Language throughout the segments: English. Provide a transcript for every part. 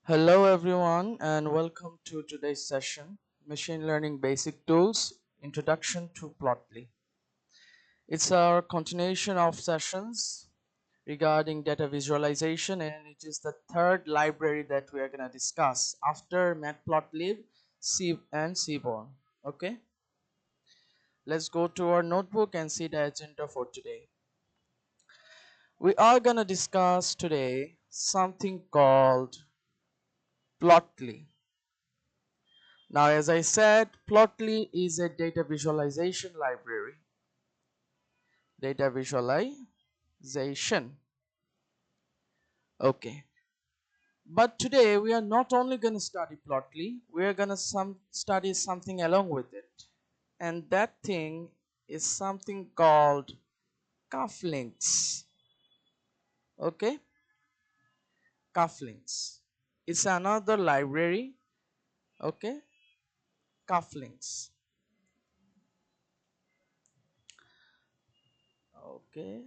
Hello everyone and welcome to today's session, Machine Learning Basic Tools, Introduction to Plotly. It's our continuation of sessions regarding data visualization, and it is the third library that we are going to discuss after Matplotlib, and Seaborn. Okay, let's go to our notebook and see the agenda for today. We are going to discuss today something called Plotly. Now, as I said, Plotly is a data visualization library. Data visualization. Okay. But today we are not only going to study Plotly, we are going to study something along with it. And that thing is something called cufflinks. Okay? Cufflinks. It's another library. Okay? Cufflinks. Okay.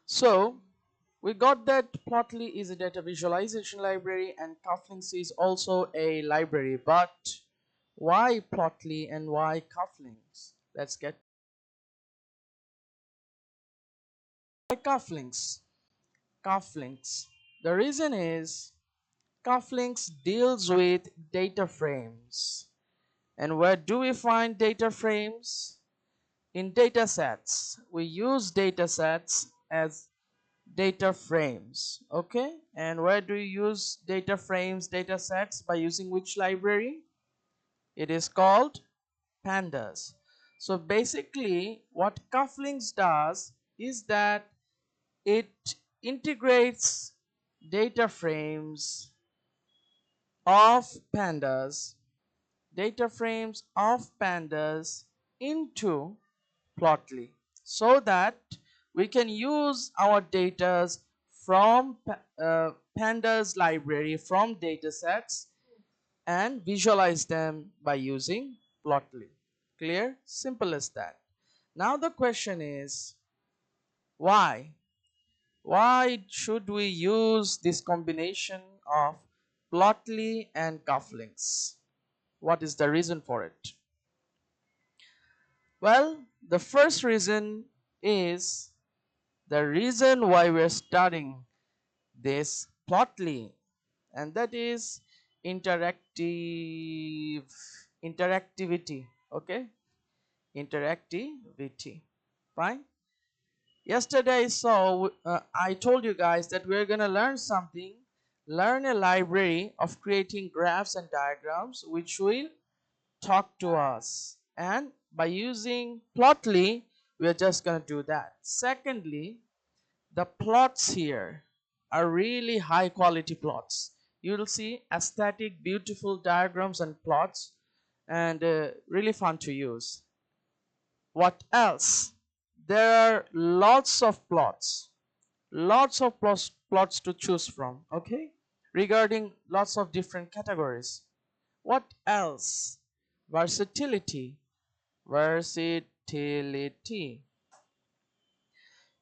So we got that Plotly is a data visualization library and Cufflinks is also a library. But why Plotly and why Cufflinks? Let's get Cufflinks. Cufflinks. The reason is Cufflinks deals with data frames. And where do we find data frames? In data sets. We use data sets as data frames. Okay, and where do you use data frames, data sets? By using which library? It is called pandas. So basically what Cufflinks does is that it integrates data frames of pandas into Plotly so that we can use our data from pandas library from datasets and visualize them by using Plotly. Clear? Simple as that. Now the question is why? Why should we use this combination of Plotly and Cufflinks? What is the reason for it? Well, the first reason is the reason why we're studying this Plotly, and that is interactivity. Okay, interactivity. Fine. Yesterday I told you guys that we're gonna learn a library of creating graphs and diagrams which will talk to us, and by using Plotly we're just gonna do that. Secondly, the plots here are really high quality plots. You'll see aesthetic, beautiful diagrams and plots, and really fun to use. What else? There are lots of plots to choose from. Okay, regarding lots of different categories. What else? Versatility. Versatility.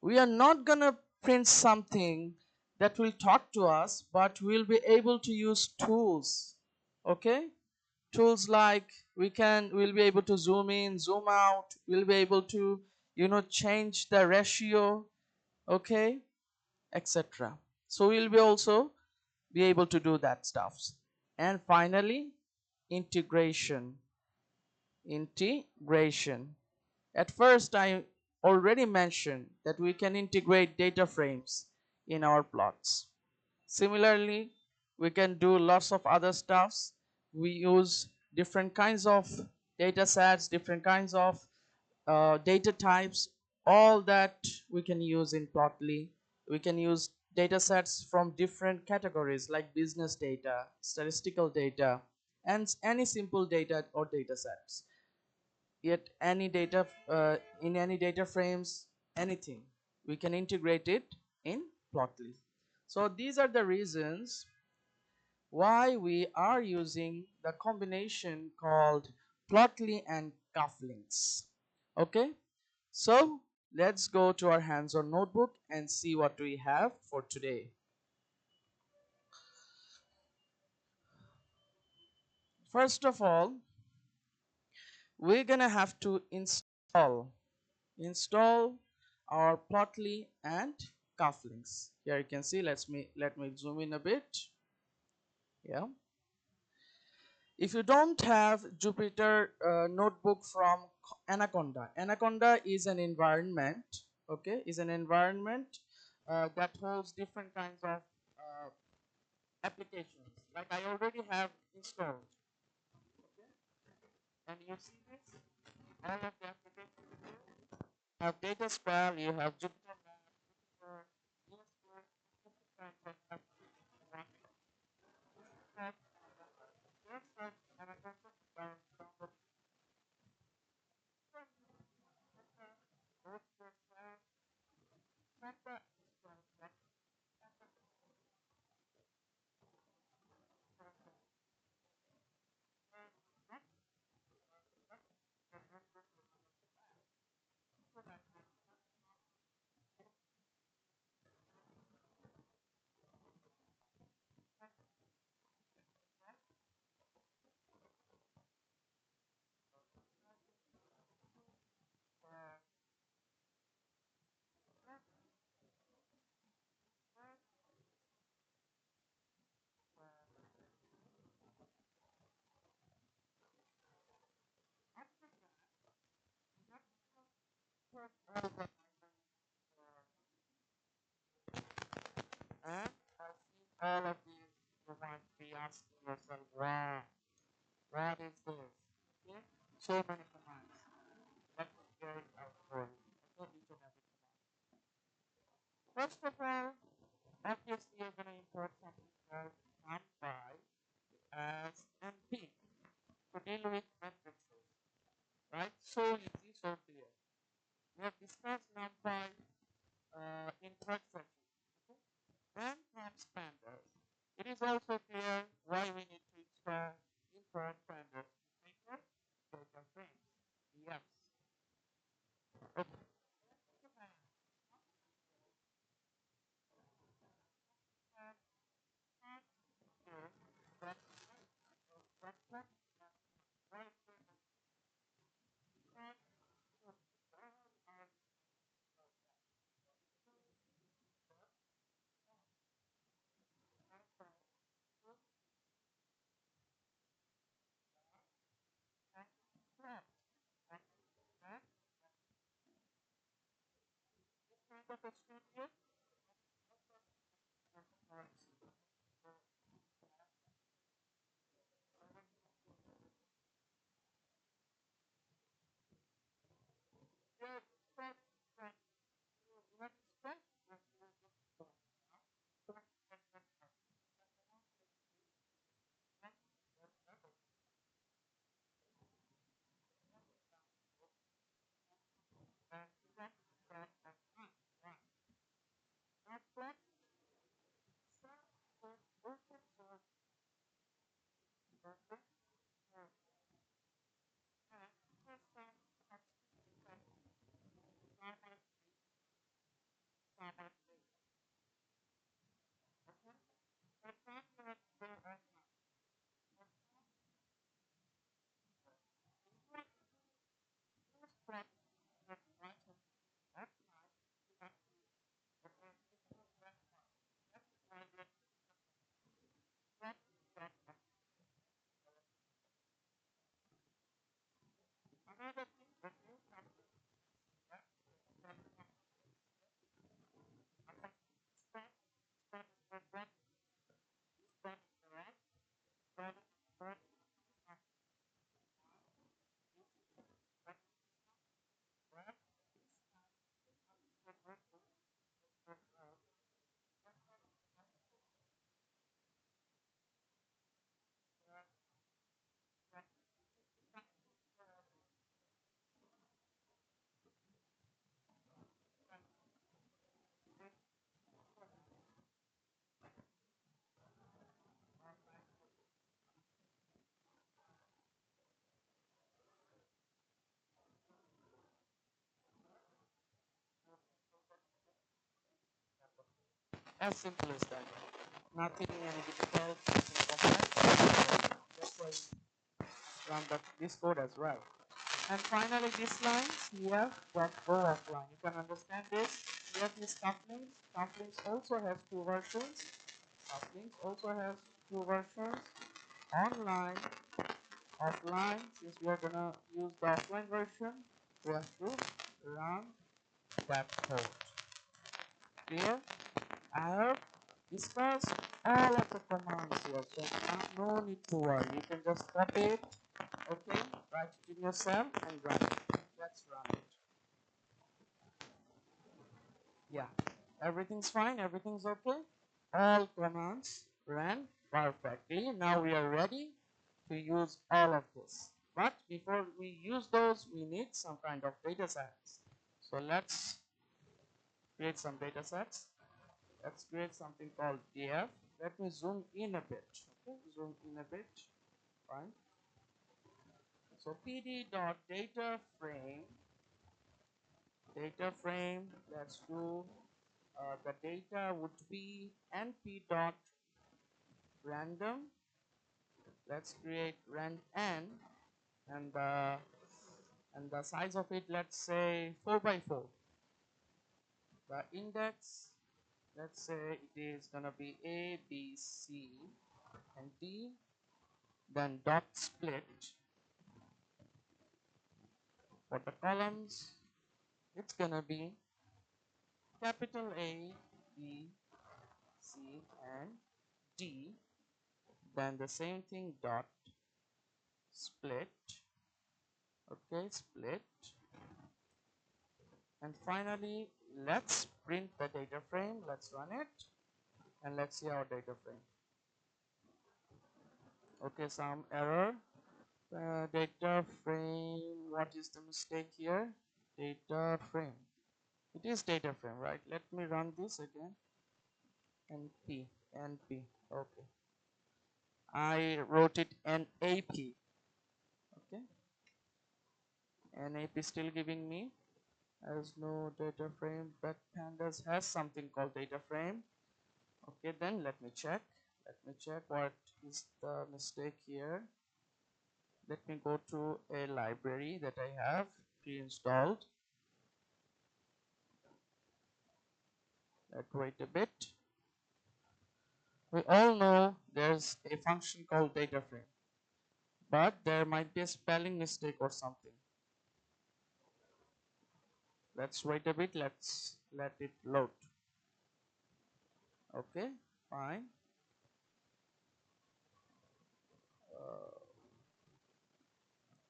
We are not gonna print something that will talk to us, but we'll be able to use tools. Okay, tools like we'll be able to zoom in, zoom out, we'll be able to change the ratio, okay, etc. So we'll be also be able to do that stuff. And finally, integration. Integration. At first, I already mentioned that we can integrate data frames in our plots. Similarly, we can do lots of other stuffs. We use different kinds of data sets, different kinds of data types, all that we can use in Plotly. We can use data sets from different categories like business data, statistical data, and any simple data or data sets. Yet any data in any data frames, anything, we can integrate it in Plotly. So these are the reasons why we are using the combination called Plotly and Cufflinks. Okay, so let's go to our hands-on notebook and see what we have for today. First of all, we're gonna have to install our Plotly and cufflinks. Here you can see, let me zoom in a bit. Yeah. If you don't have Jupyter notebook from Anaconda is an environment, okay, is an environment that holds different kinds of applications. Like I already have installed, okay, and you see this, all of the applications here. You have Data Square, you have Jupyter Lab, Jupyter, ESP, different kinds of applications running. This is just like Anaconda download. And I see all of these, you might be asking yourself, wow, what is this? Okay? So many commands. Let me get it out for you. Okay, each and every command. First of all, obviously you're going to import something called NumPy as NP to deal with matrices. Right? So easy, so clear. We have discussed NumPy in third session. Okay? And comes pandas. It is also clear why we need to install import pandas to paper data frames. Yes. Okay. As simple as that. Nothing any difficult, nothing complex. That's why we run this code as well. And finally, these lines here that go offline. You can understand this. Here is couplings. Couplings also has two versions. Couplings also has two versions. Online, offline. Since we are gonna use the offline version, we have to run that code. Clear? I have discussed all of the commands here, so no need to worry. You can just copy it, okay, write it in your cell and run it. Let's run it. Yeah, everything's fine, everything's okay. All commands ran perfectly. Now we are ready to use all of this. But before we use those, we need some kind of data sets. So let's create some data sets. Let's create something called df. Let me zoom in a bit. Okay, zoom in a bit. Fine. So pd.data frame. Data frame. Let's do the data would be np.random. Let's create rand n, and the size of it, let's say 4 by 4. The index, let's say it is gonna be a, b, c, and d. Then dot split. For the columns, it's gonna be capital A, B, C, and D. Then the same thing, dot split. Okay, split. And finally, let's print the data frame. Let's run it and let's see our data frame. Okay, some error. Data frame, what is the mistake here? Data frame. It is data frame, right? Let me run this again. NP, okay. I wrote it NAP, okay. NAP still giving me as no data frame, but pandas has something called data frame. Okay, then let me check. Let me check what is the mistake here. Let me go to a library that I have pre-installed. Let's wait a bit. We all know there's a function called data frame, but there might be a spelling mistake or something. Let's wait a bit. Let's let it load. Okay, fine.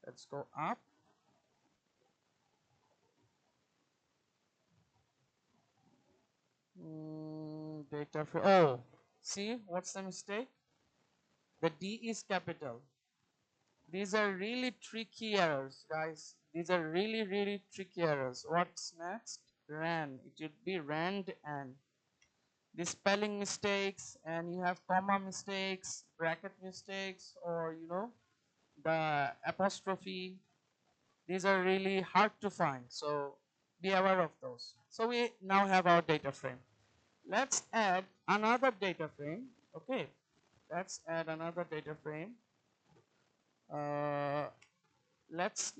Let's go up. Data frame. Oh, see what's the mistake? The D is capital. These are really tricky errors, guys. These are really tricky errors. What's next? Ran. It should be rand and the spelling mistakes, and you have comma mistakes, bracket mistakes, or the apostrophe. These are really hard to find, so be aware of those. So we now have our data frame. Let's add another data frame. Okay, let's add another data frame. Let's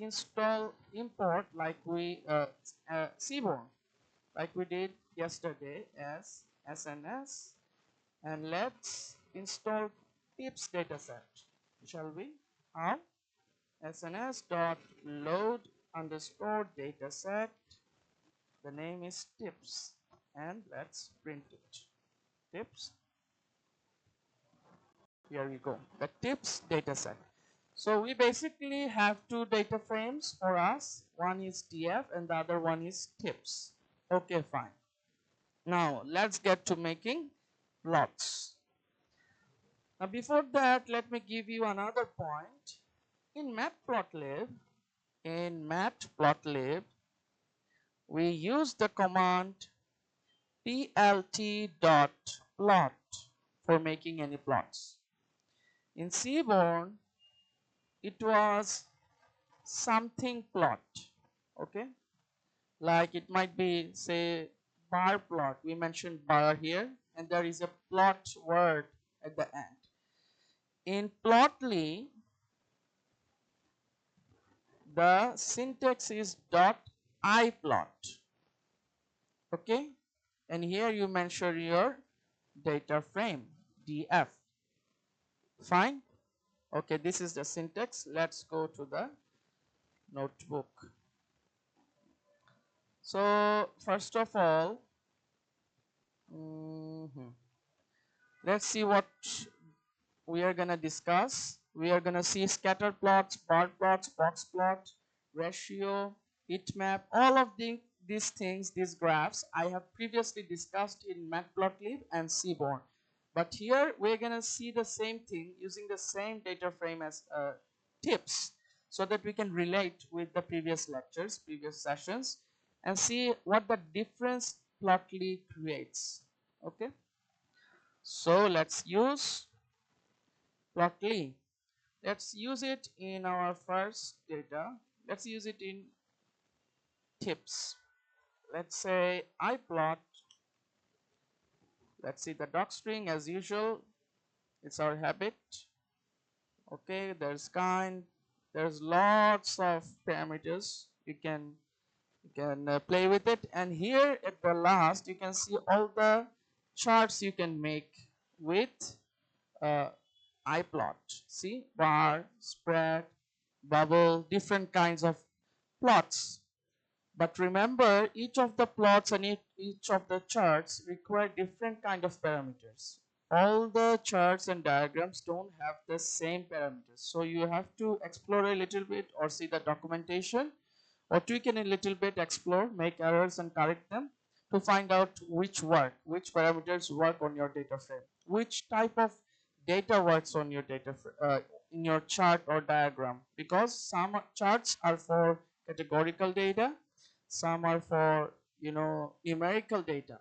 import like we Seaborn, like we did yesterday as SNS, and let's install tips dataset. Shall we? How? SNS dot load underscore dataset. The name is tips, and let's print it. Tips. Here we go. The tips dataset. So we basically have two data frames for us. One is TF and the other one is tips. Okay, fine. Now let's get to making plots. Now before that, let me give you another point. In matplotlib, we use the command plt.plot for making any plots. In Seaborn, it was something plot, okay? Like it might be, say, bar plot. We mentioned bar here. and there is a plot word at the end. In Plotly, the syntax is .iplot. Okay, and here you mention your data frame df. Fine. Okay, this is the syntax. Let's go to the notebook. So first of all, let's see what we are gonna discuss. We are gonna see scatter plots, bar plots, box plot, ratio, heat map, all of these things, these graphs I have previously discussed in Matplotlib and Seaborn. But here we're gonna see the same thing using the same data frame as tips, so that we can relate with the previous lectures, previous sessions, and see what the difference Plotly creates. Okay, so let's use Plotly. Let's use it in our first data. Let's use it in tips. Let's say I plot. Let's see the docstring as usual. It's our habit. Okay, there's kind. There's lots of parameters. You can play with it. And here at the last, you can see all the charts you can make with uh, iPlot. See, bar, spread, bubble, different kinds of plots. But remember, each of the plots and each of the charts require different kind of parameters. All the charts and diagrams don't have the same parameters. So you have to explore a little bit or see the documentation, or tweak in a little bit, explore, make errors and correct them to find out which parameters work on your data frame, which type of data works on your data in your chart or diagram, because some charts are for categorical data, some are for numerical data,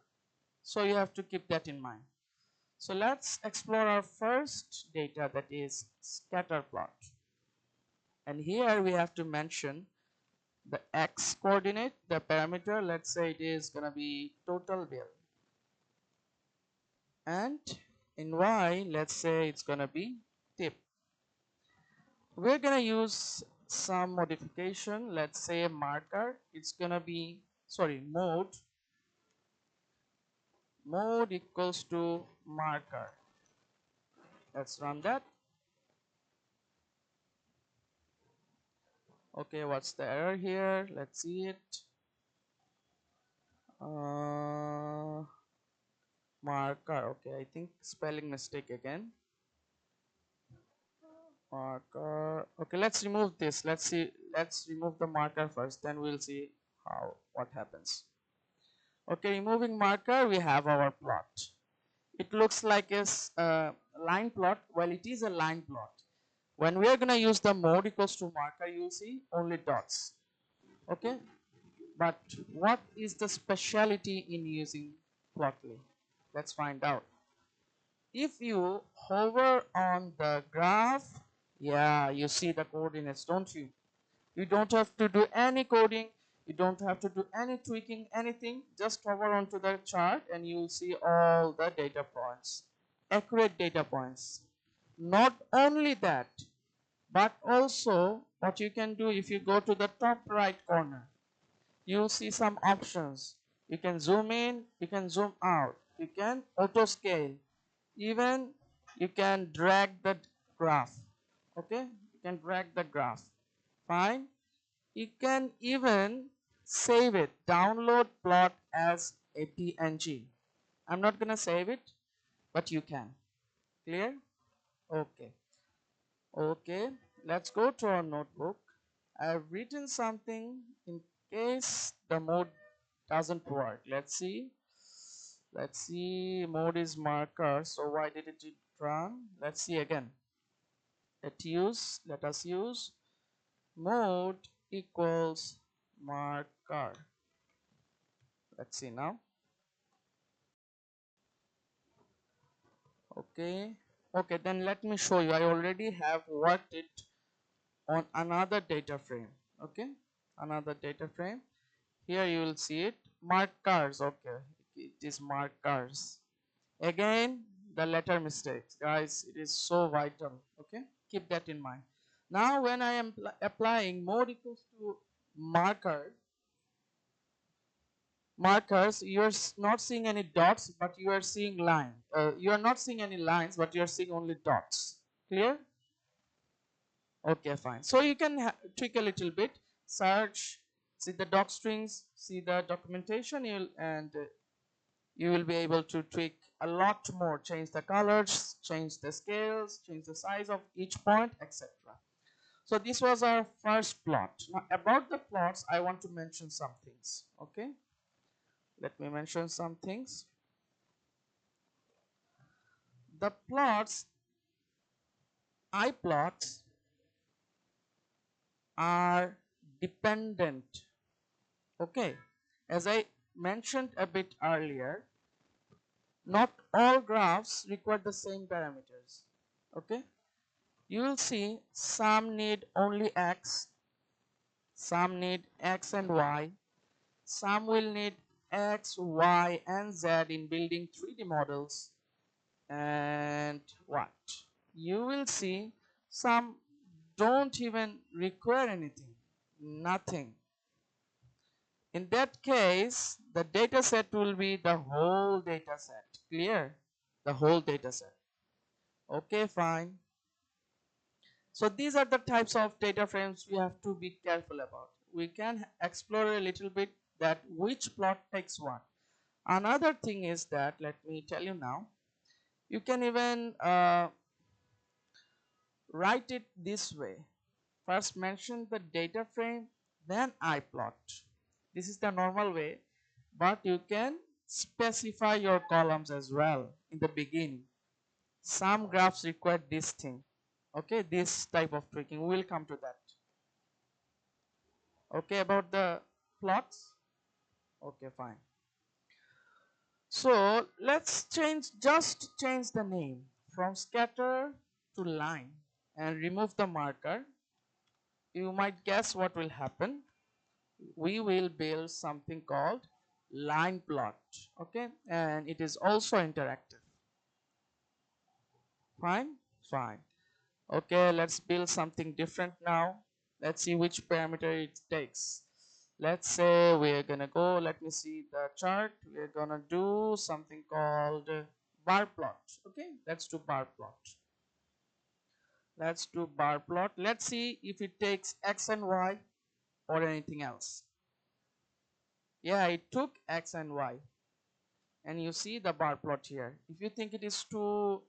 so you have to keep that in mind. So let's explore our first data, that is scatter plot. And here we have to mention the x coordinate, the parameter. Let's say it is gonna be total bill, and in y, let's say it's gonna be tip. We're gonna use some modification. Let's say marker, it's gonna be, sorry, mode equals to marker. Let's run that. Okay, what's the error here? Let's see it. Marker. Okay, I think spelling mistake again. Marker. Okay, let's remove this. Let's remove the marker first, then we'll see what happens. Okay, removing marker, we have our plot. It looks like a line plot. Well, it is a line plot. When we are going to use the mode equals to marker, you'll see only dots. Okay, but what is the speciality in using Plotly? Let's find out. If you hover on the graph, yeah, you see the coordinates, don't you? You don't have to do any coding, you don't have to do any tweaking, anything. Just hover onto the chart and you'll see all the data points, accurate data points. Not only that, but also what you can do, if you go to the top right corner, you'll see some options. You can zoom in, you can zoom out, you can auto scale, even you can drag the graph. Okay, you can drag the graph. Fine. You can even save it, download plot as a PNG. I'm not gonna save it, but you can. Clear? Okay. Okay, let's go to our notebook. I've written something in case the mode doesn't work. Let's see. Let's see, mode is marker, so why did it run? Let's see again. Let us use mode equals marker. Let's see now. Okay, then let me show you. I already have worked it on another data frame. Okay, another data frame. Here you will see it, markers. Okay, it is markers. Again, the letter mistakes, guys, it is so vital. Okay, keep that in mind. Now when I am applying mode equals to markers, you are not seeing any dots, but you are seeing line. You are not seeing any lines, but you are seeing only dots. Clear? Okay, fine. So you can tweak a little bit, search, see the doc strings, see the documentation, you will be able to tweak a lot more, change the colors, change the scales, change the size of each point, etc. So this was our first plot. Now about the plots, I want to mention some things. Okay, let me mention some things. The plots, iPlots, are dependent. Okay, as I mentioned a bit earlier, not all graphs require the same parameters. Okay, you will see some need only x, some need x and y, some will need x, y, and z in building 3D models, and what? You will see some don't even require anything, nothing. In that case, the data set will be the whole data set. Clear? The whole data set. Okay, fine. So these are the types of data frames we have to be careful about. We can explore a little bit that which plot takes what. Another thing is that, let me tell you now, you can even write it this way. First mention the data frame, then iPlot. This is the normal way, but you can specify your columns as well in the beginning. Some graphs require this thing. Okay, this type of tweaking. We will come to that. Okay, about the plots. Okay, fine. So let's just change the name from scatter to line and remove the marker. You might guess what will happen. We will build something called line plot. Okay, and it is also interactive. Fine, fine. Okay, let's build something different now. Let's see which parameter it takes. Let's say we're gonna go, let me see the chart. We're gonna do something called bar plot. Okay, let's do bar plot. Let's do bar plot. Let's see if it takes x and y or anything else. Yeah, it took x and y. And you see the bar plot here. If you think it is too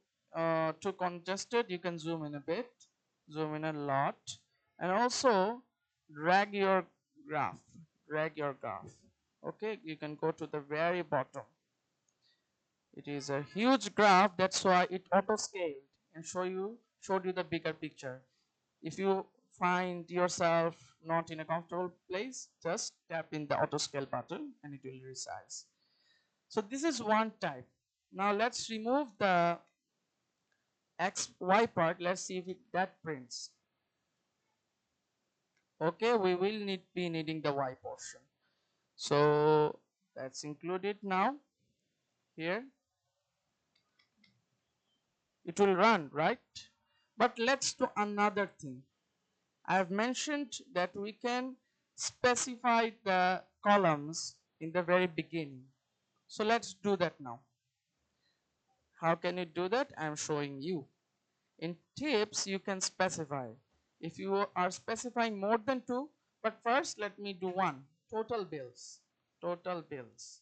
congested, you can zoom in a bit, zoom in a lot, and also drag your graph. Okay, you can go to the very bottom. It is a huge graph, that's why it auto scaled and showed you the bigger picture. If you find yourself not in a comfortable place, just tap in the auto scale button and it will resize. So this is one type. Now let's remove the XY part. Let's see if that prints. Okay, we will be needing the Y portion. So let's include it now here. It will run, right? But let's do another thing. I have mentioned that we can specify the columns in the very beginning. So let's do that now. How can you do that? I am showing you. In tips, you can specify. If you are specifying more than two, but first let me do one. Total bills. Total bills.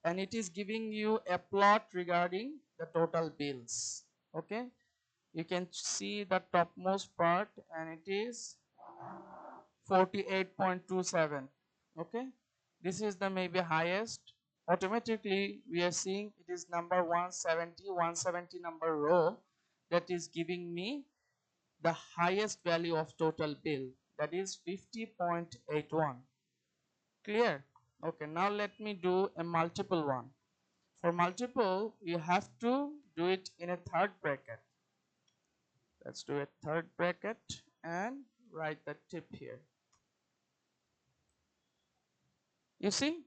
And it is giving you a plot regarding the total bills. Okay. You can see the topmost part and it is 48.27. Okay. This is the maybe highest. Automatically we are seeing it is number 170 number row that is giving me the highest value of total bill, that is 50.81. Clear? Okay, now let me do a multiple one. For multiple you have to do it in a third bracket. Let's do a third bracket and write the tip here. You see,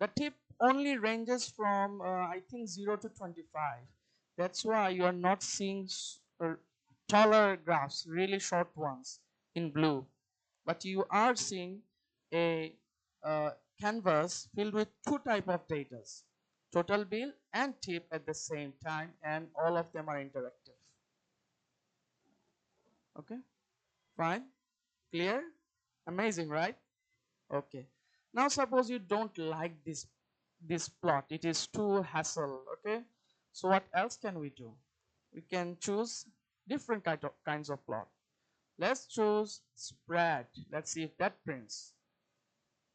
the tip only ranges from I think 0 to 25. That's why you are not seeing taller graphs, really short ones in blue, but you are seeing a canvas filled with two type of data, total bill and tip at the same time, and all of them are interactive. Okay, fine, clear, amazing, right? Okay, now suppose you don't like this plot, it is too hassle. Okay, so what else can we do? We can choose different kinds of plot. Let's choose spread. Let's see if that prints.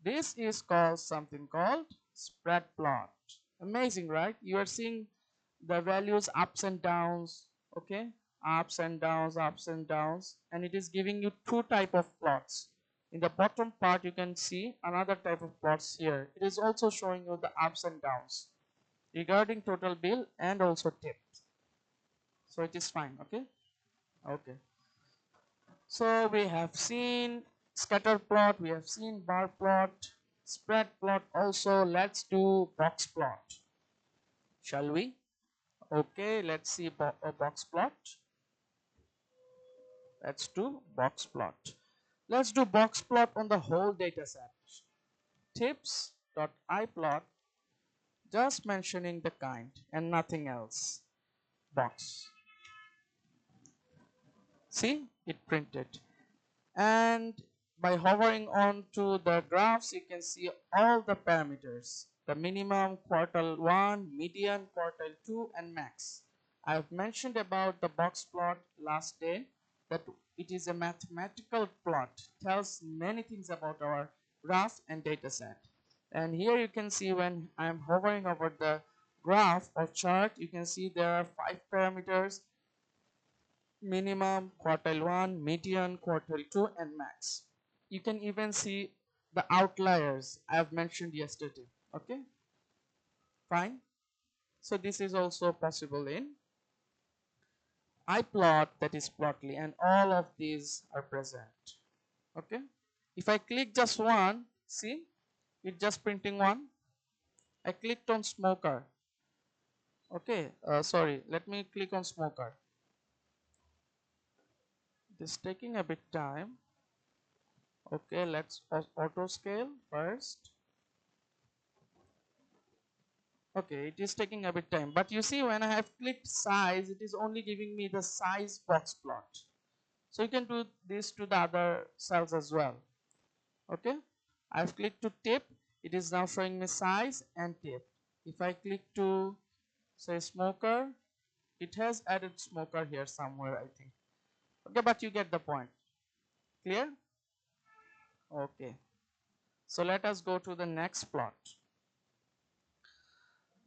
This is called something called spread plot. Amazing, right? You are seeing the values ups and downs. Okay, ups and downs, and it is giving you two type of plots. In the bottom part you can see another type of plots here. It is also showing you the ups and downs regarding total bill and also tips. So it is fine. Okay, okay. So we have seen scatter plot, we have seen bar plot, spread plot also. Let's do box plot, shall we? Okay, let's see a box plot. Let's do box plot. Let's do box plot on the whole data set. Tips.iplot, just mentioning the kind and nothing else. Box. See, it printed. And by hovering on to the graphs, you can see all the parameters: the minimum, quartile 1, median, quartile 2, and max. I have mentioned about the box plot last day, that it is a mathematical plot, tells many things about our graph and data set. And here you can see when I am hovering over the graph or chart, you can see there are 5 parameters: minimum, quartile 1, median, quartile 2, and max. You can even see the outliers I have mentioned yesterday. Okay, fine. So this is also possible in iPlot, that is Plotly, and all of these are present. Okay, if I click just one, see, it's just printing one. I clicked on smoker. Okay, sorry, let me click on smoker. It is taking a bit time. Okay, let's auto scale first. Okay, it is taking a bit time, but you see when I have clicked size, it is only giving me the size box plot. So you can do this to the other cells as well. Okay, I've clicked to tip, it is now showing me size and tip. If I click to say smoker, it has added smoker here somewhere, I think. Okay, but you get the point. Clear? Okay, so let us go to the next plot.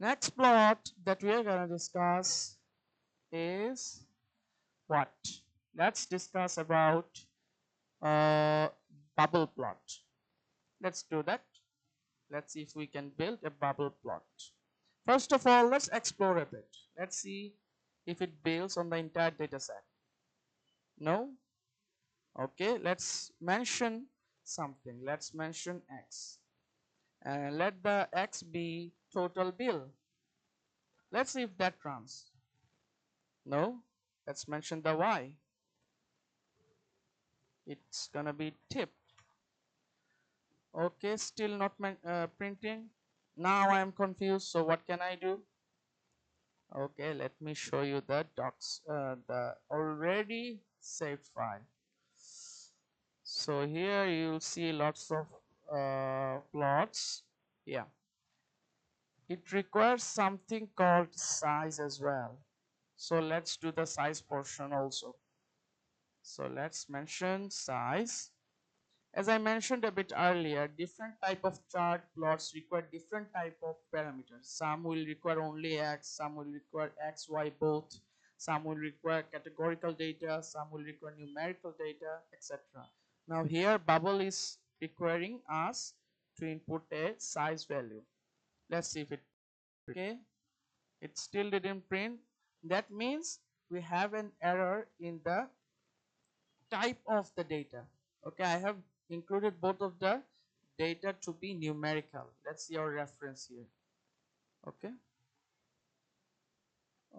Next plot that we are going to discuss is what? Let's discuss about bubble plot. Let's do that. Let's see if we can build a bubble plot. First of all, let's explore a bit. Let's see if it builds on the entire data set. No? Okay, let's mention something. Let's mention X. And let the X be total bill. Let's see if that runs. No? Let's mention the Y. It's gonna be tip. Okay, still not printing. Now I am confused, so what can I do? Okay, let me show you the docs, the already saved file. So here you'll see lots of plots. Yeah, it requires something called size as well. So let's do the size portion also. So let's mention size. As I mentioned a bit earlier, different type of chart plots require different type of parameters. Some will require only X, some will require X, Y both, some will require categorical data, some will require numerical data, etc. Now here bubble is requiring us to input a size value. Let's see if it, okay, it still didn't print. That means we have an error in the type of the data. Okay, I have included both of the data to be numerical. Let's see our reference here. Okay.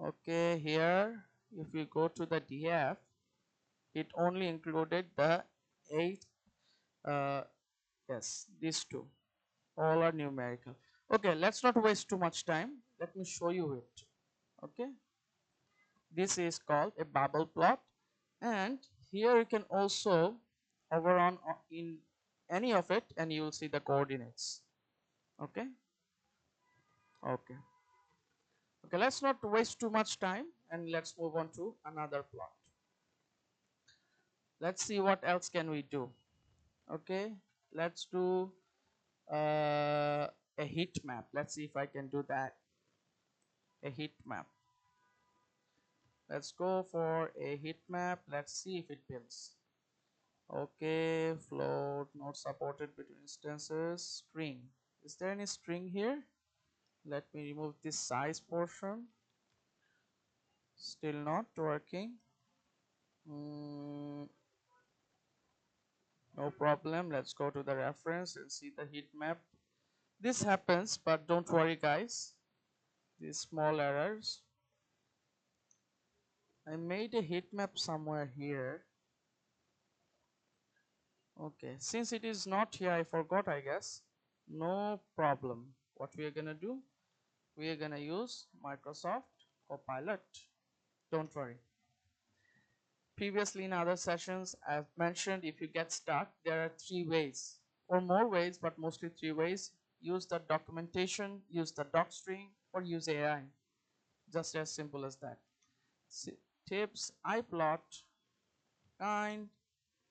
Okay, here if we go to the DF, it only included the 8, uh, yes, these two, all are numerical. Okay, let's not waste too much time. Let me show you it. Okay, this is called a bubble plot, and here you can also hover on in any of it and you will see the coordinates. Okay, okay, okay, let's not waste too much time and let's move on to another plot. Let's see what else can we do. Okay, let's do a heat map. Let's see if I can do that. A heat map. Let's go for a heat map. Let's see if it builds. Okay, float not supported between instances. String. Is there any string here? Let me remove this size portion. Still not working. No problem. Let's go to the reference and see the heat map. This happens, but don't worry, guys. These small errors. I made a heat map somewhere here. Okay, since it is not here, I forgot, I guess. No problem. What we are gonna do? We are gonna use Microsoft Copilot. Don't worry. Previously in other sessions, I've mentioned if you get stuck, there are 3 ways or more ways, but mostly 3 ways. Use the documentation, use the docstring, or use AI. Just as simple as that. Tips iplot kind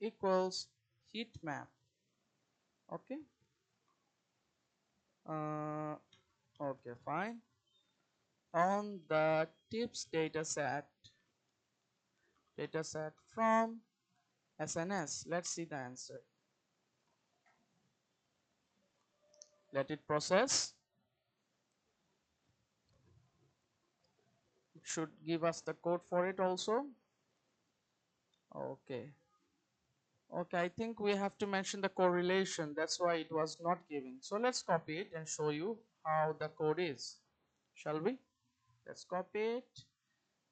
equals heat map. Okay. Okay, fine. On the tips dataset from SNS. Let's see the answer. Let it process. It should give us the code for it also. Okay. Okay, I think we have to mention the correlation. That's why it was not giving. So let's copy it and show you how the code is. Shall we? Let's copy it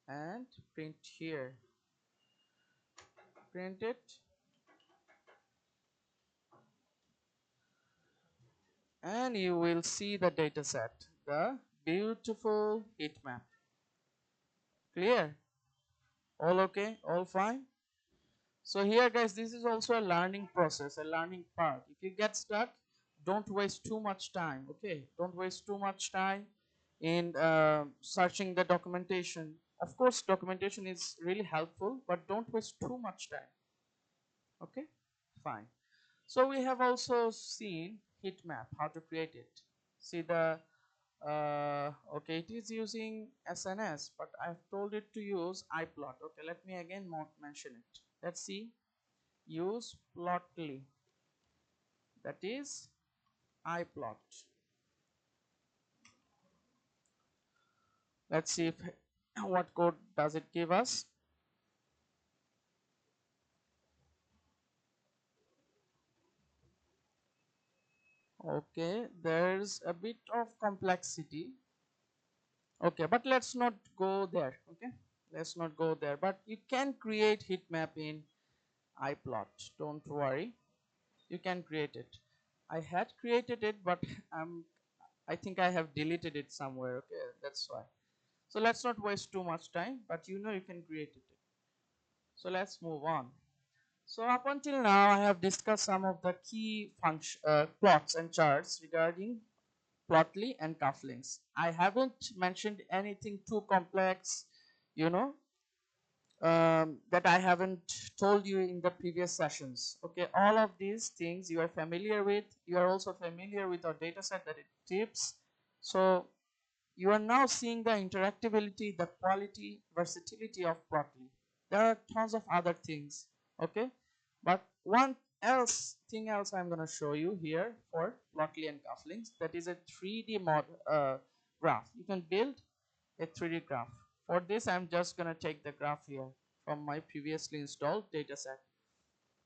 and print here. Print it. And you will see the data set, the beautiful heat map. Clear? All okay? All fine? So here guys, this is also a learning process, a learning part. If you get stuck, don't waste too much time, okay? Don't waste too much time in searching the documentation. Of course, documentation is really helpful, but don't waste too much time, okay? Fine. So we have also seen heat map, how to create it. See the okay, it is using SNS, but I've told it to use iplot. Okay, let me again mention it. Let's see. Use plotly. That is iplot. Let's see if what code does it give us. Okay, there's a bit of complexity. Okay, but let's not go there. Okay, let's not go there. But you can create heat map in iplot. Don't worry, you can create it. I had created it, but I think I have deleted it somewhere. Okay, that's why. So let's not waste too much time, but you know you can create it. So let's move on. So up until now, I have discussed some of the key plots and charts regarding Plotly and cufflinks. I haven't mentioned anything too complex, you know, that I haven't told you in the previous sessions. Okay, all of these things you are familiar with. You are also familiar with our data set that it tips. So you are now seeing the interactability, the quality, versatility of Plotly. There are tons of other things. Okay, but one else thing else I'm going to show you here for Plotly and cufflinks, that is a 3D graph. You can build a 3D graph. For this, I'm just going to take the graph here from my previously installed dataset.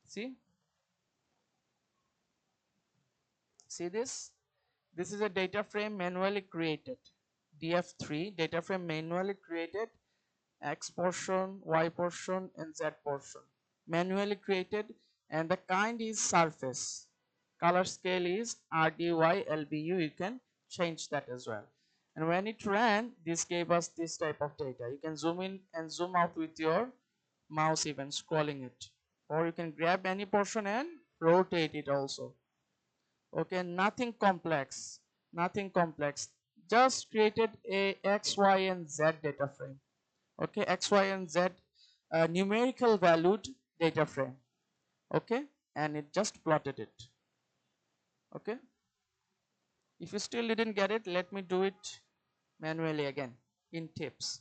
See this? This is a data frame manually created. DF3 data frame manually created, X portion, Y portion and Z portion manually created, and the kind is surface. Color scale is RDY LBU. You can change that as well. And when it ran, this gave us this type of data. You can zoom in and zoom out with your mouse, even scrolling it, or you can grab any portion and rotate it also. Okay, nothing complex, nothing complex. Just created a X, Y and Z data frame. Okay, X, Y and Z numerical valued data frame. Okay, and it just plotted it. Okay, if you still didn't get it, let me do it manually again in tips.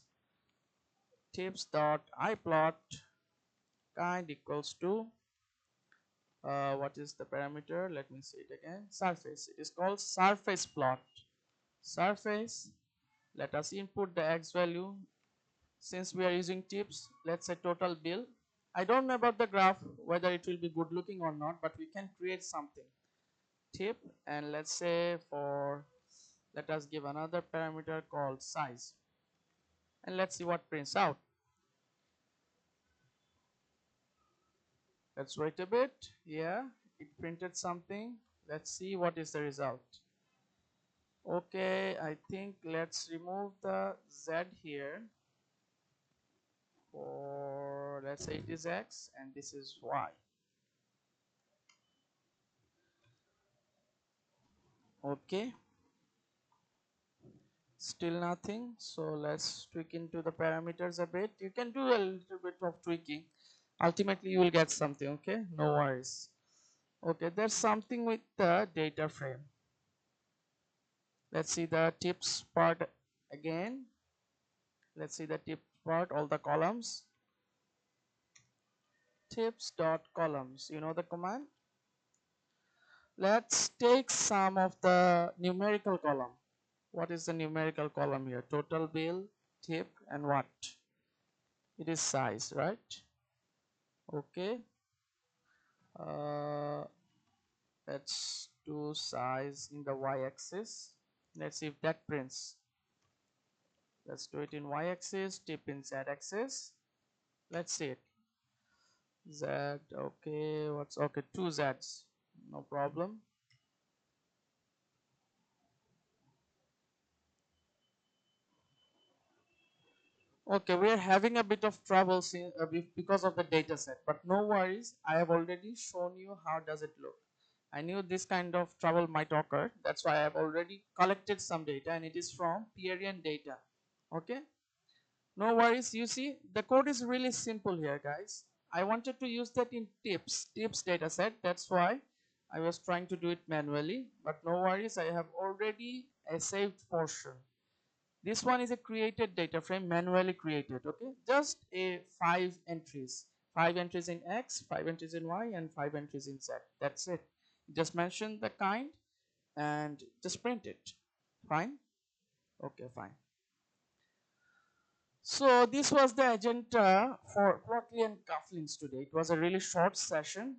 Tips dot iplot kind equals to what is the parameter? Let me see it again. Surface. It is called surface plot. Surface. Let us input the X value. Since we are using tips, let's say total bill. I don't know about the graph whether it will be good looking or not, but we can create something. Tip, and let's say let us give another parameter called size, and let's see what prints out. Let's wait a bit. Yeah, it printed something. Let's see what is the result. Okay, I think let's remove the Z here. For let's say it is X and this is Y. Okay, still nothing. So let's tweak into the parameters a bit. You can do a little bit of tweaking. Ultimately you will get something. Okay, no worries. Okay, there's something with the data frame. Let's see the tips part again. Let's see the tip part, all the columns. Tips dot columns, you know the command. Let's take some of the numerical column. What is the numerical column here? Total bill, tip, and what? It is size, right? Okay. Uh, let's do size in the y-axis. Let's see if that prints. Let's do it in y-axis, tip in z-axis. Let's see it. Z, okay, what's okay? Two Z's, no problem. Okay, we are having a bit of trouble because of the data set, but no worries. I have already shown you how does it look. I knew this kind of trouble might occur. That's why I have already collected some data, and it is from Pierian data. Okay, no worries. You see, the code is really simple here, guys. I wanted to use that in tips data set. That's why I was trying to do it manually, but no worries. I have already a saved portion. This one is a created data frame, manually created. Okay, just a 5 entries in X, 5 entries in Y, and 5 entries in Z. That's it. Just mention the kind and just print it. Fine. Okay, fine. So this was the agenda for Plotly and Cufflinks today. It was a really short session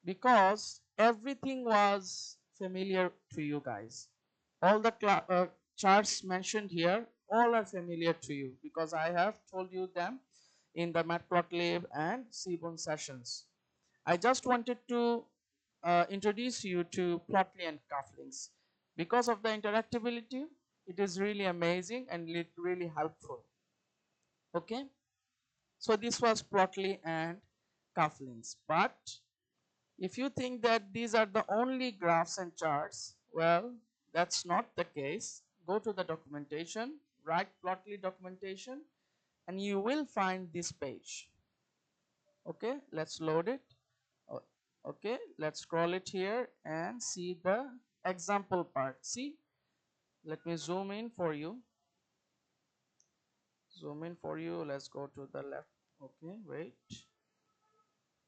because everything was familiar to you guys. All the charts mentioned here, all are familiar to you because I have told you them in the Matplotlib and Seaborn sessions. I just wanted to introduce you to Plotly and Cufflinks. Because of the interactability, it is really amazing and really helpful. Okay, so this was Plotly and Cufflinks. But if you think that these are the only graphs and charts, well, that's not the case. Go to the documentation, write Plotly documentation, and you will find this page. Okay, let's load it. Okay, let's scroll it here and see the example part. See, let me zoom in for you. Zoom in for you. Let's go to the left. Okay, wait.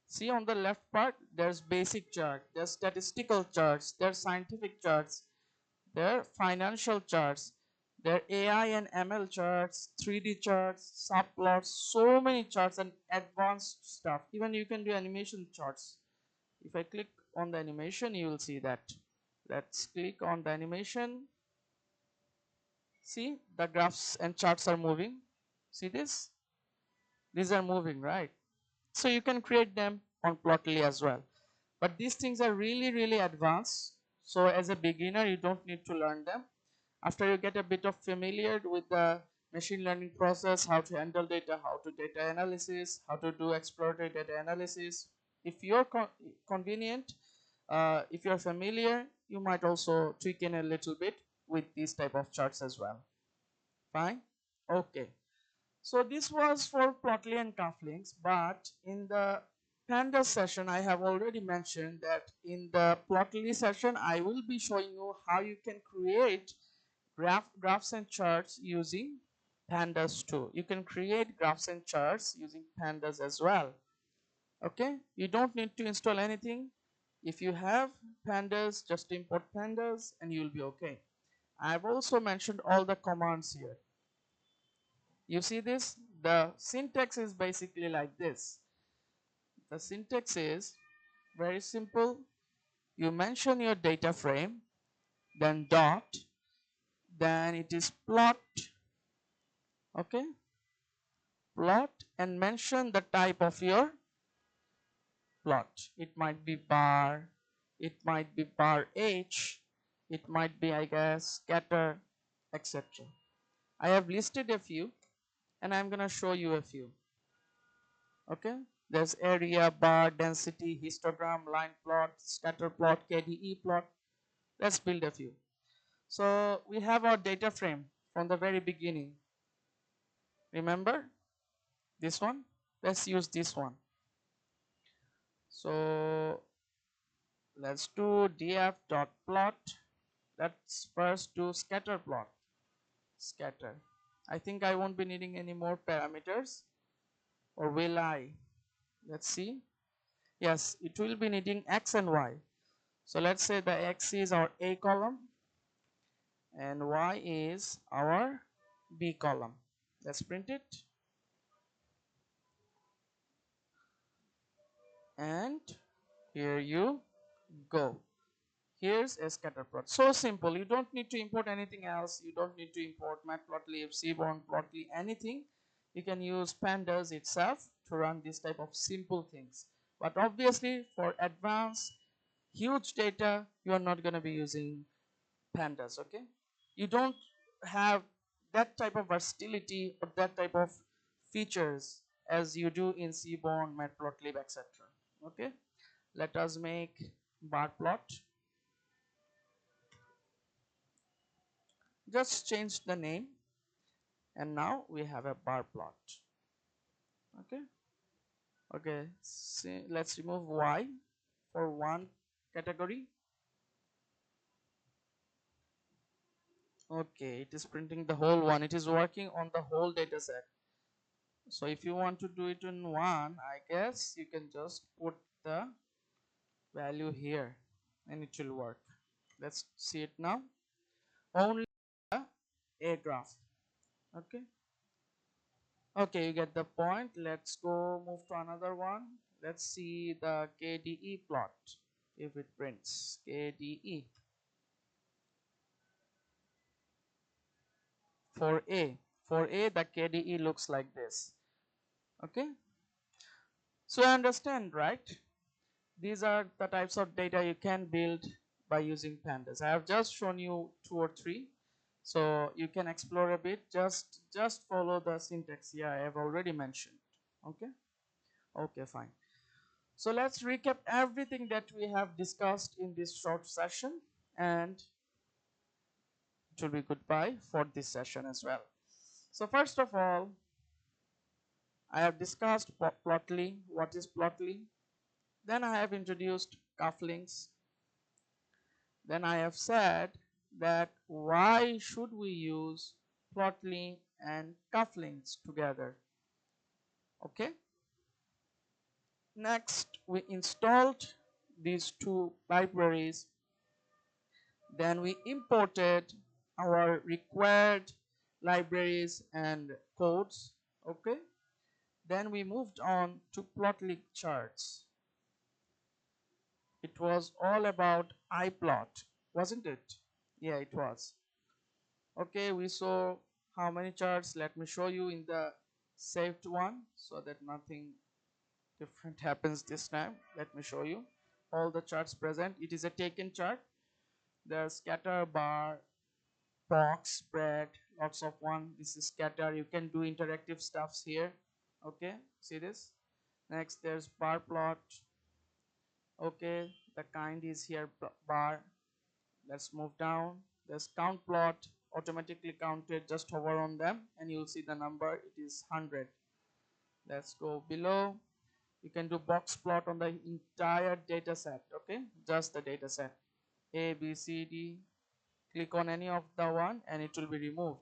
See, on the left part, there's basic chart, there's statistical charts, there's scientific charts, there are financial charts, there are AI and ML charts, 3D charts, subplots, so many charts and advanced stuff. Even you can do animation charts. If I click on the animation, you will see that. Let's click on the animation. See, the graphs and charts are moving. See this? These are moving, right? So you can create them on Plotly as well. But these things are really, really advanced. So as a beginner, you don't need to learn them. After you get a bit of familiar with the machine learning process, how to handle data, how to data analysis, how to do exploratory data analysis, if you're convenient, if you're familiar, you might also tweak in a little bit with these type of charts as well. Fine? Okay. So this was for Plotly and Cufflinks, but in the Pandas session, I have already mentioned that in the Plotly session, I will be showing you how you can create graphs and charts using Pandas too. You can create graphs and charts using Pandas as well. Okay, you don't need to install anything. If you have Pandas, just import Pandas and you'll be okay. I've also mentioned all the commands here. You see this? The syntax is basically like this. The syntax is very simple. You mention your data frame, then dot, then it is plot, okay? Plot and mention the type of your plot. It might be bar, it might be bar H, it might be, I guess, scatter, etc. I have listed a few and I'm gonna show you a few. Okay, there's area, bar, density, histogram, line plot, scatter plot, KDE plot. Let's build a few. So we have our data frame from the very beginning. Remember this one? Let's use this one. So let's do df.plot. Let's first do scatter plot. Scatter. I think I won't be needing any more parameters, or will I? Let's see. Yes, it will be needing x and y. So let's say the x is our A column and y is our B column. Let's print it. And here you go. Here's a scatter plot. So simple. You don't need to import anything else. You don't need to import matplotlib, seaborn, plotly, anything. You can use pandas itself to run this type of simple things. But obviously for advanced huge data, you are not going to be using pandas, okay? You don't have that type of versatility or that type of features as you do in seaborn, matplotlib, etc. Okay, let us make bar plot. Just change the name and now we have a bar plot. Okay, okay, see, let's remove y for one category. Okay, it is printing the whole one. It is working on the whole data set. So if you want to do it in one, I guess you can just put the value here and it will work. Let's see it now. Only a graph. Okay. Okay, you get the point. Let's go move to another one. Let's see the KDE plot if it prints KDE for A. For A, the KDE looks like this. Okay. So I understand, right? These are the types of data you can build by using pandas. I have just shown you 2 or 3, so you can explore a bit. Just follow the syntax here I have already mentioned. Okay, okay, fine. So let's recap everything that we have discussed in this short session, and it will be goodbye for this session as well. So first of all, I have discussed Plotly. What is Plotly? Then I have introduced cufflinks. Then I have said that why should we use Plotly and cufflinks together. Okay. Next, we installed these two libraries. Then we imported our required libraries and codes. Okay. Then we moved on to Plotly charts. It was all about iPlot, wasn't it? Yeah, it was. Okay, we saw how many charts. Let me show you in the saved one so that nothing different happens this time. Let me show you all the charts present. It is a taken chart. There's scatter, bar, box, spread, lots of one. This is scatter. You can do interactive stuffs here. Okay, see this. Next there's bar plot. Okay, the kind is here bar. Let's move down. There's count plot, automatically counted. Just hover on them and you'll see the number. It is 100. Let's go below. You can do box plot on the entire data set. Okay, just the data set A, B, C, D. Click on any of the one and it will be removed.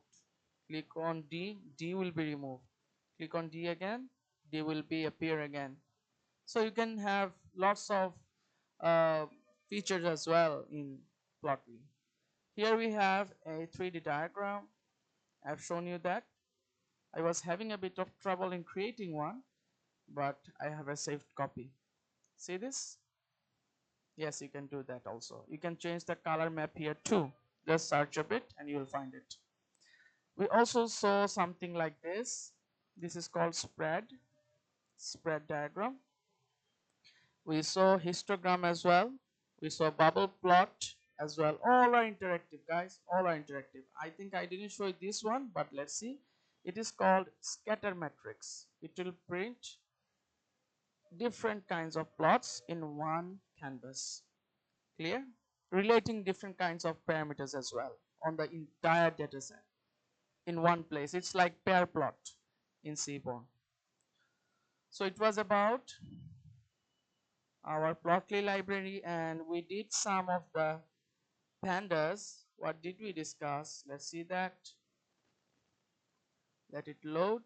Click on D, D will be removed. Click on D again, D will be appear again. So you can have lots of uh, features as well in Plotly. Here we have a 3D diagram. I've shown you that. I was having a bit of trouble in creating one, but I have a saved copy. See this? Yes, you can do that also. You can change the color map here too. Just search a bit and you will find it. We also saw something like this. This is called spread diagram. We saw histogram as well. We saw bubble plot as well. All are interactive, guys. All are interactive. I think I didn't show you this one, but let's see. It is called scatter matrix. It will print different kinds of plots in one canvas. Clear? Relating different kinds of parameters as well on the entire data set in one place. It's like pair plot in Seaborn. So it was about our Plotly library and we did some of the pandas. What did we discuss? Let's see that. Let it load.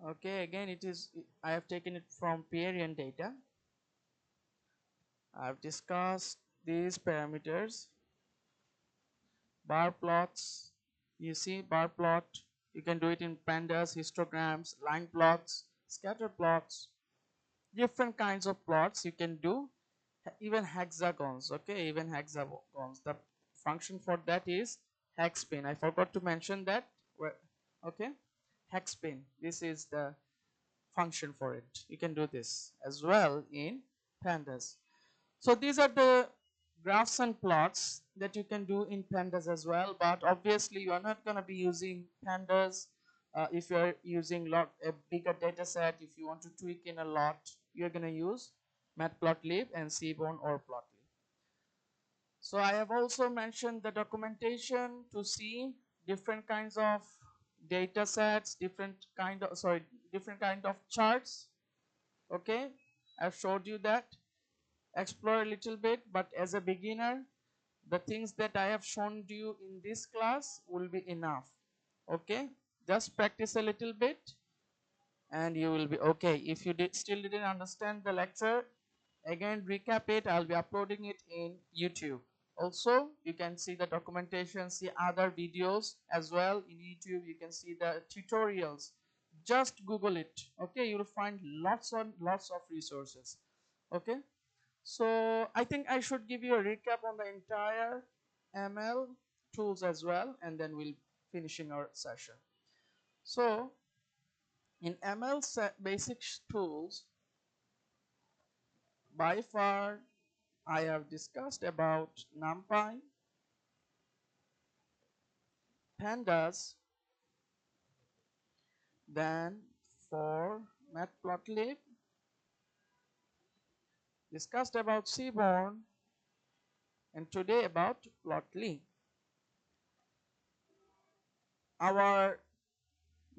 Okay, again it is, I have taken it from Pierian data. I've discussed these parameters. Bar plots, you see bar plot, you can do it in pandas, histograms, line plots, scatter plots, different kinds of plots you can do, even hexagons. Okay, even hexagons, the function for that is hexpin. I forgot to mention that. Okay, hexpin, this is the function for it. You can do this as well in pandas. So these are the graphs and plots that you can do in pandas as well, but obviously you are not going to be using pandas if you are using a bigger data set. If you want to tweak in a lot, you're going to use matplotlib and Seaborn or Plotly. So I have also mentioned the documentation to see different kinds of data sets, different kind of charts. Okay, I've showed you that. Explore a little bit, but as a beginner, the things that I have shown you in this class will be enough. Okay, just practice a little bit and you will be okay. If you still didn't understand the lecture, again recap it. I'll be uploading it in YouTube. Also, you can see the documentation, see other videos as well in YouTube. You can see the tutorials. Just Google it. Okay, you'll find lots of resources. Okay, so I think I should give you a recap on the entire ML tools as well, and then we'll finishing our session. So in ML basic tools, by far I have discussed about NumPy, pandas, then for matplotlib, discussed about Seaborn, and today about Plotly. Our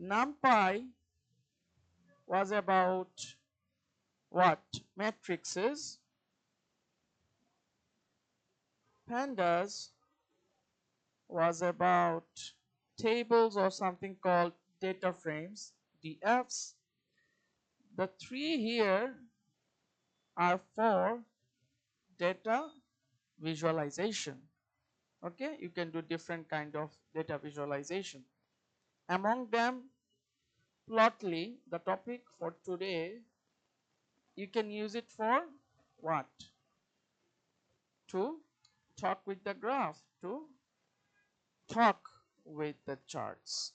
NumPy was about what? Matrices. Pandas was about tables or something called data frames, DFs. The three here are for data visualization. Okay, you can do different kind of data visualization. Among them, Plotly, the topic for today, you can use it for what? To talk with the graph, to talk with the charts.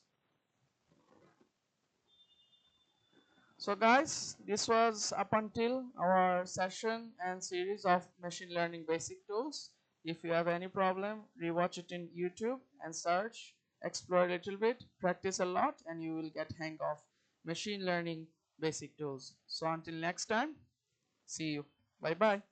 So guys, this was up until our session and series of machine learning basic tools. If you have any problem, rewatch it in YouTube and search, explore a little bit, practice a lot, and you will get hang of machine learning basic tools. So until next time, see you. Bye bye.